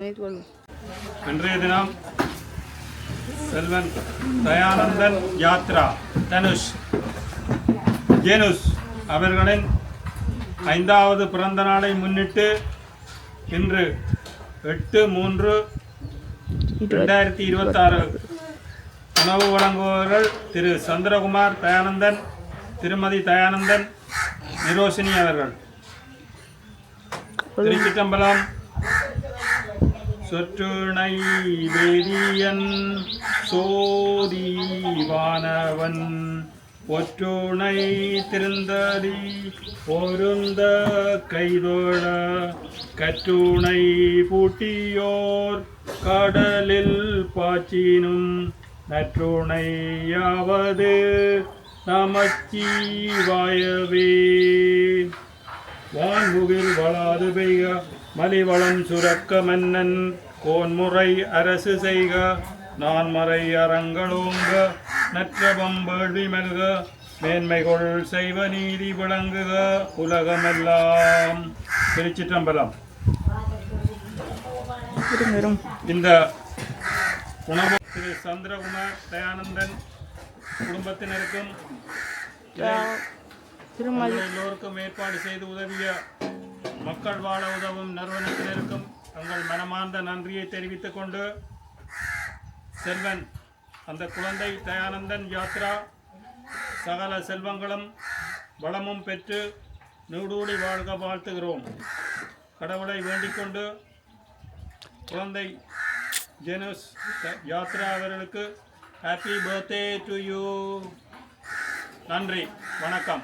இன்றைய தினம் செல்வன் தயானந்தன் யாத்ரா தனுஷ் ஜேனுஸ் அவர்களின் 5வது பிறந்த நாளை முன்னிட்டு இன்று 8/3/2026 உணவு வழங்குபவர்கள் திரு சந்திரகுமார் தயானந்தன், திருமதி தயானந்தன், நிரோஷினி அவர்கள். திருச்சிற்றம்பலம். சொற்றுணை வேதியன் சோதிவானவன் ஒற்றுணை திருந்தடி பொருந்த கைதோழ கற்றுணை பூட்டியோர் கடலில் பாச்சினும் நற்றுணையாவது நமச்சிவாயவே. வான்முகில் வளாது பெய்க மலிவளம் சுரக்க மன்னன் கோன்முறை அரசு செய்க நான்மறை அறங்களோங்க நற்றபம் வேள்வி மல்க மேன்மைகொள் செய்வ நீதி விளங்குக உலகமெல்லாம். திருச்சிற்றம்பலம். இந்த உணவு திரு சந்திரகுமார் தயானந்தன் குடும்பத்தினருக்கும் எல்லோருக்கும் ஏற்பாடு செய்து உதவிய மக்கள் வாழ உதவும் நிறுவனத்தினருக்கும் தங்கள் மனமார்ந்த நன்றியை தெரிவித்துக் கொண்டு செல்வன் அந்த குழந்தை தயானந்தன் யாத்ரா சகல செல்வங்களும் வளமும் பெற்று நீடூழி வாழ்க வாழ்த்துகிறோம். கடவுளை வேண்டிக் கொண்டு குழந்தை ஜெனுஸ் யாத்ரா அவர்களுக்கு ஹாப்பி பர்த்டே டு யூ. நன்றி, வணக்கம்.